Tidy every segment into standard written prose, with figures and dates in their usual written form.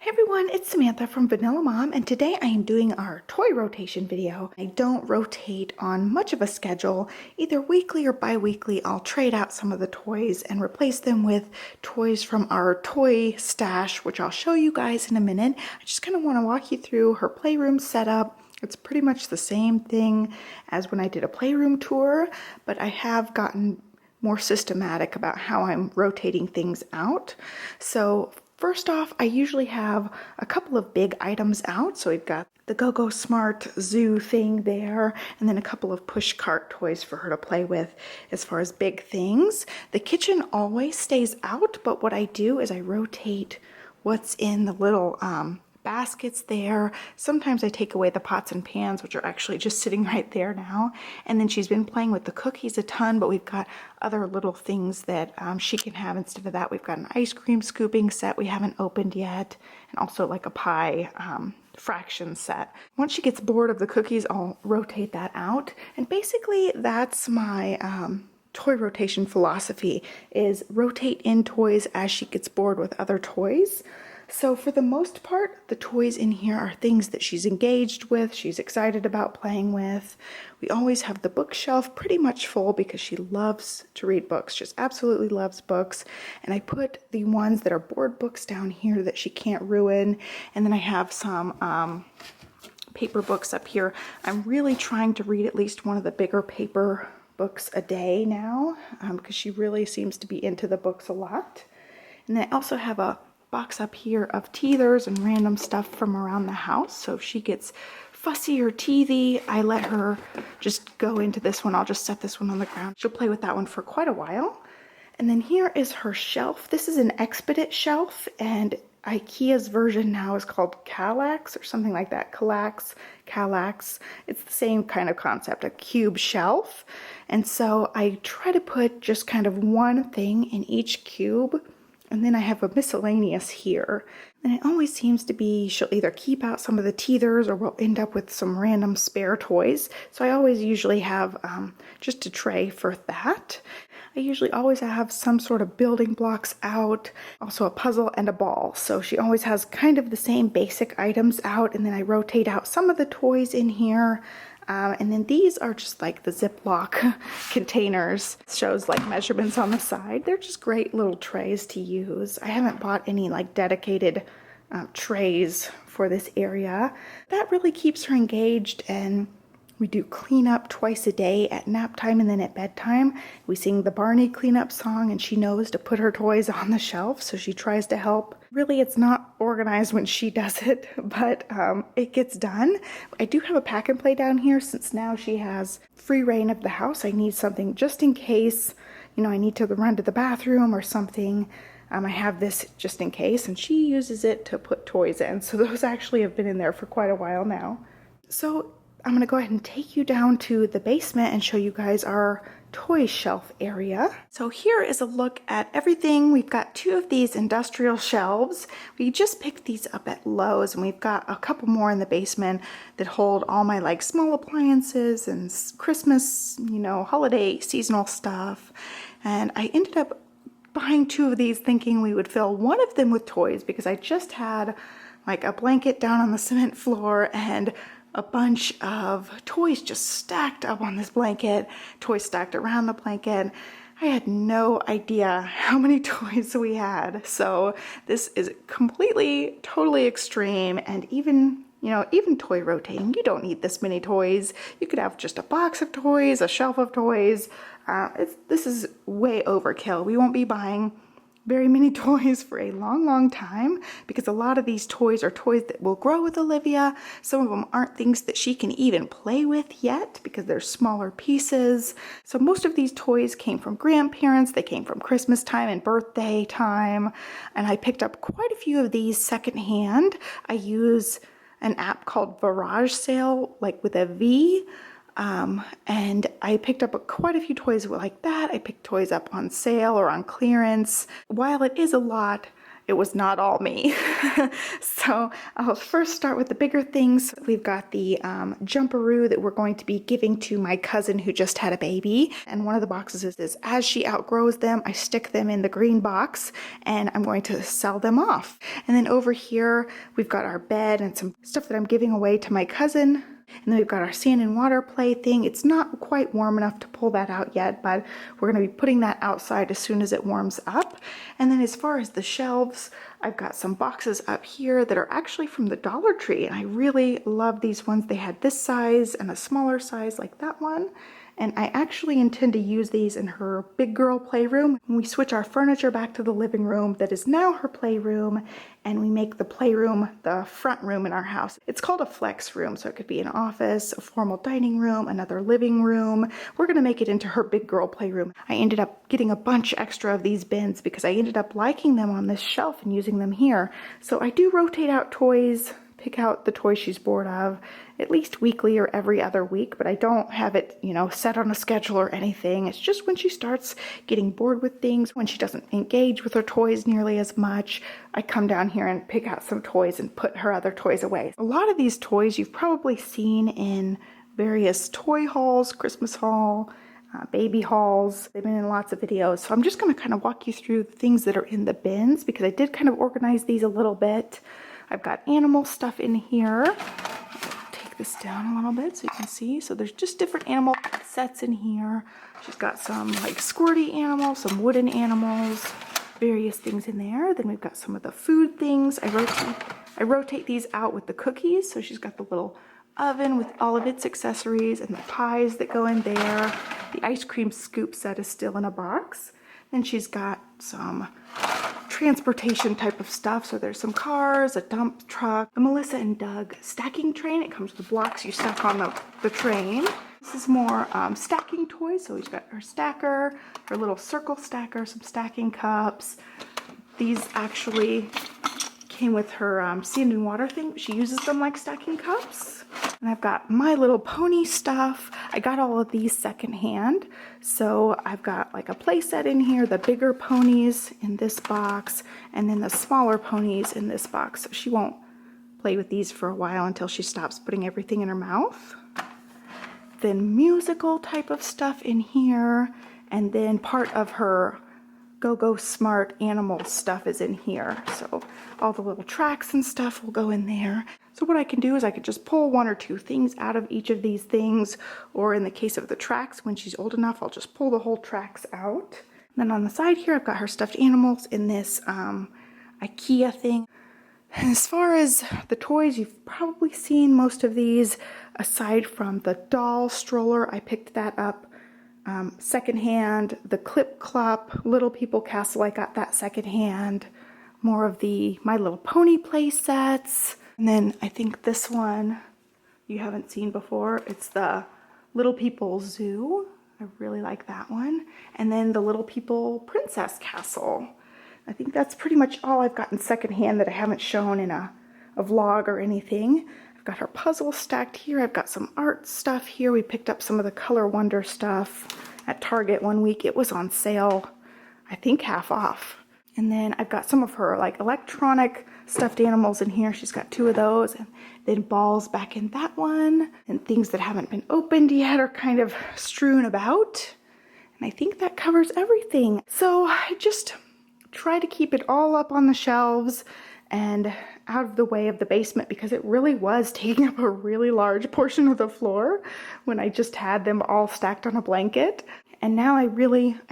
Hey everyone, it's Samantha from Vanilla Mom, and today I am doing our toy rotation video. I don't rotate on much of a schedule. Either weekly or bi-weekly, I'll trade out some of the toys and replace them with toys from our toy stash, which I'll show you guys in a minute. I just kind of want to walk you through her playroom setup. It's pretty much the same thing as when I did a playroom tour, but I have gotten more systematic about how I'm rotating things out. So first off, I usually have a couple of big items out. So we've got the Go-Go Smart Zoo thing there, and then a couple of push cart toys for her to play with as far as big things. The kitchen always stays out, but what I do is I rotate what's in the little baskets there. Sometimes I take away the pots and pans, which are actually just sitting right there now. And then she's been playing with the cookies a ton, but we've got other little things that she can have instead of that. We've got an ice cream scooping set we haven't opened yet, and also like a pie fraction set. Once she gets bored of the cookies, I'll rotate that out. And basically that's my toy rotation philosophy, is rotate in toys as she gets bored with other toys. So for the most part, the toys in here are things that she's engaged with, she's excited about playing with. We always have the bookshelf pretty much full because she loves to read books, just absolutely loves books. And I put the ones that are board books down here that she can't ruin. And then I have some paper books up here. I'm really trying to read at least one of the bigger paper books a day now because she really seems to be into the books a lot. And then I also have a box up here of teethers and random stuff from around the house. So if she gets fussy or teethy, I let her just go into this one. I'll just set this one on the ground. She'll play with that one for quite a while. And then here is her shelf. This is an Expedit shelf, and IKEA's version now is called Kallax or something like that. Kallax. It's the same kind of concept, a cube shelf. And so I try to put just kind of one thing in each cube. And then I have a miscellaneous here. And it always seems to be she'll either keep out some of the teethers or we'll end up with some random spare toys. So I always usually have just a tray for that. I usually always have some sort of building blocks out, also a puzzle and a ball. So she always has kind of the same basic items out, and then I rotate out some of the toys in here. And then these are just like the Ziploc containers. It shows like measurements on the side. They're just great little trays to use. I haven't bought any like dedicated trays for this area. That really keeps her engaged, and we do cleanup twice a day at nap time and then at bedtime. We sing the Barney cleanup song, and she knows to put her toys on the shelf, so she tries to help. Really, it's not organized when she does it, but it gets done. I do have a pack and play down here since now she has free reign of the house. I need something just in case, you know, I need to run to the bathroom or something. I have this just in case, and she uses it to put toys in. So those actually have been in there for quite a while now. So I'm going to go ahead and take you down to the basement and show you guys our toy shelf area. So here is a look at everything. We've got two of these industrial shelves. We just picked these up at Lowe's, and we've got a couple more in the basement that hold all my like small appliances and Christmas, you know, holiday seasonal stuff. And I ended up buying two of these thinking we would fill one of them with toys because I just had like a blanket down on the cement floor and a bunch of toys just stacked up on this blanket, toys stacked around the blanket. I had no idea how many toys we had. So this is completely, totally extreme. And even, you know, even toy rotating, you don't need this many toys. You could have just a box of toys, a shelf of toys. This is way overkill. We won't be buying very many toys for a long time because a lot of these toys are toys that will grow with Olivia. Some of them aren't things that she can even play with yet because they're smaller pieces. So most of these toys came from grandparents. They came from Christmas time and birthday time. And I picked up quite a few of these secondhand. I use an app called Virage Sale, like with a V. And I picked up quite a few toys like that. I picked toys up on sale or on clearance. While it is a lot, it was not all me. So I'll first start with the bigger things. We've got the Jumperoo that we're going to be giving to my cousin who just had a baby. And one of the boxes is as she outgrows them, I stick them in the green box and I'm going to sell them off. And then over here, we've got our bed and some stuff that I'm giving away to my cousin. And then we've got our sand and water play thing. It's not quite warm enough to pull that out yet, but we're going to be putting that outside as soon as it warms up. And then as far as the shelves, I've got some boxes up here that are actually from the Dollar Tree. And I really love these ones. They had this size and a smaller size like that one. And I actually intend to use these in her big girl playroom. When we switch our furniture back to the living room that is now her playroom, and we make the playroom the front room in our house. It's called a flex room, so it could be an office, a formal dining room, another living room. We're gonna make it into her big girl playroom. I ended up getting a bunch extra of these bins because I ended up liking them on this shelf and using them here. So I do rotate out toys, pick out the toys she's bored of at least weekly or every other week, but I don't have it, set on a schedule or anything. It's just when she starts getting bored with things, when she doesn't engage with her toys nearly as much, I come down here and pick out some toys and put her other toys away. A lot of these toys you've probably seen in various toy hauls, Christmas haul, baby hauls. They've been in lots of videos. So I'm just going to kind of walk you through the things that are in the bins because I did kind of organize these a little bit. I've got animal stuff in here. I'll take this down a little bit so you can see. So there's just different animal sets in here. She's got some like squirty animals, some wooden animals, various things in there. Then we've got some of the food things. I rotate these out with the cookies. So she's got the little oven with all of its accessories and the pies that go in there. The ice cream scoop set is still in a box. Then she's got some transportation type of stuff. So there's some cars, a dump truck, the Melissa and Doug stacking train. It comes with blocks you stack on the train. This is more stacking toys. So we've got her stacker, her little circle stacker, some stacking cups. These actually came with her sand and water thing. She uses them like stacking cups. And I've got My Little Pony stuff. I got all of these secondhand. So I've got like a play set in here, the bigger ponies in this box, and then the smaller ponies in this box. So she won't play with these for a while until she stops putting everything in her mouth. Then musical type of stuff in here. And then part of her Go Smart animal stuff is in here. So all the little tracks and stuff will go in there. So what I can do is I could just pull one or two things out of each of these things, or in the case of the tracks, when she's old enough, I'll just pull the whole tracks out. And then on the side here, I've got her stuffed animals in this IKEA thing. And as far as the toys, you've probably seen most of these, aside from the doll stroller. I picked that up secondhand. The Clip Clop Little People Castle, I got that secondhand. More of the My Little Pony play sets. And then I think this one you haven't seen before. It's the Little People Zoo. I really like that one. And then the Little People Princess Castle. I think that's pretty much all I've gotten secondhand that I haven't shown in a vlog or anything. I've got her puzzle stacked here. I've got some art stuff here. We picked up some of the Color Wonder stuff at Target one week. It was on sale, I think half off. And then I've got some of her like electronic stuffed animals in here. She's got two of those, and then balls back in that one, and things that haven't been opened yet are kind of strewn about. And I think that covers everything. So I just try to keep it all up on the shelves and out of the way of the basement because it really was taking up a really large portion of the floor when I just had them all stacked on a blanket. And now I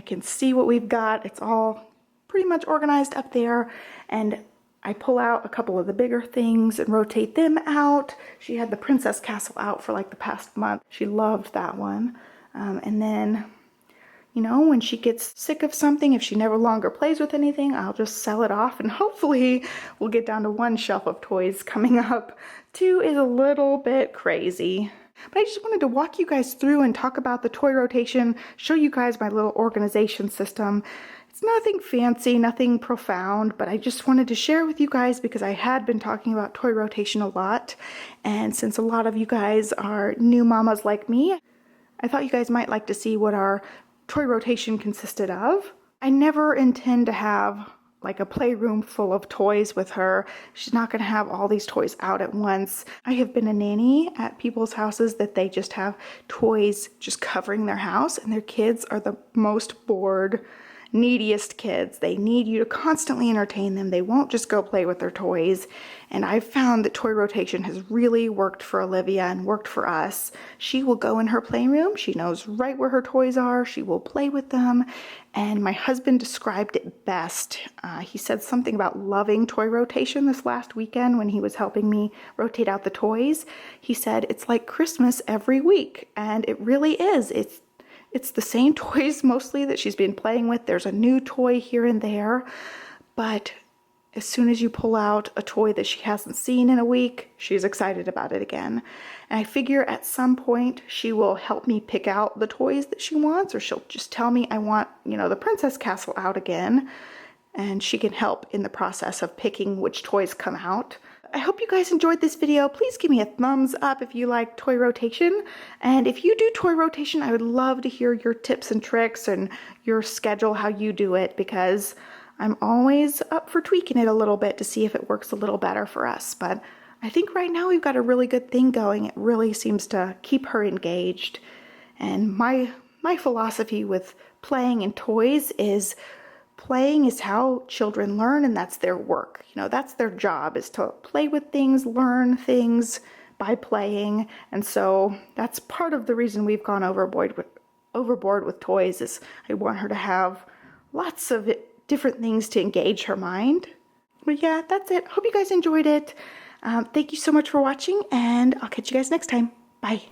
can see what we've got. It's all pretty much organized up there, and I pull out a couple of the bigger things and rotate them out. She had the Princess Castle out for like the past month. She loved that one. And then, when she gets sick of something, if she never longer plays with anything, I'll just sell it off, and hopefully we'll get down to one shelf of toys coming up. Two is a little bit crazy. But I just wanted to walk you guys through and talk about the toy rotation, show you guys my little organization system. It's nothing fancy, nothing profound, but I just wanted to share with you guys because I had been talking about toy rotation a lot. And since a lot of you guys are new mamas like me, I thought you guys might like to see what our toy rotation consisted of. I never intend to have like a playroom full of toys with her. She's not going to have all these toys out at once. I have been a nanny at people's houses that they just have toys just covering their house, and their kids are the most bored, neediest kids. They need you to constantly entertain them. They won't just go play with their toys. And I've found that toy rotation has really worked for Olivia and worked for us. She will go in her playroom. She knows right where her toys are. She will play with them. And my husband described it best. He said something about loving toy rotation this last weekend when he was helping me rotate out the toys. He said, it's like Christmas every week. And it really is. It's the same toys mostly that she's been playing with. There's a new toy here and there, but as soon as you pull out a toy that she hasn't seen in a week, she's excited about it again. And I figure at some point she will help me pick out the toys that she wants, or she'll just tell me, I want, the Princess Castle out again, and she can help in the process of picking which toys come out. I hope you guys enjoyed this video. Please give me a thumbs up if you like toy rotation. And if you do toy rotation, I would love to hear your tips and tricks and your schedule, how you do it, because I'm always up for tweaking it a little bit to see if it works a little better for us. But I think right now we've got a really good thing going. It really seems to keep her engaged. And my philosophy with playing and toys is playing is how children learn, and that's their work. That's their job, is to play with things, learn things by playing. And so that's part of the reason we've gone overboard with toys, is I want her to have lots of different things to engage her mind. But yeah, that's it. Hope you guys enjoyed it. Thank you so much for watching, and I'll catch you guys next time. Bye.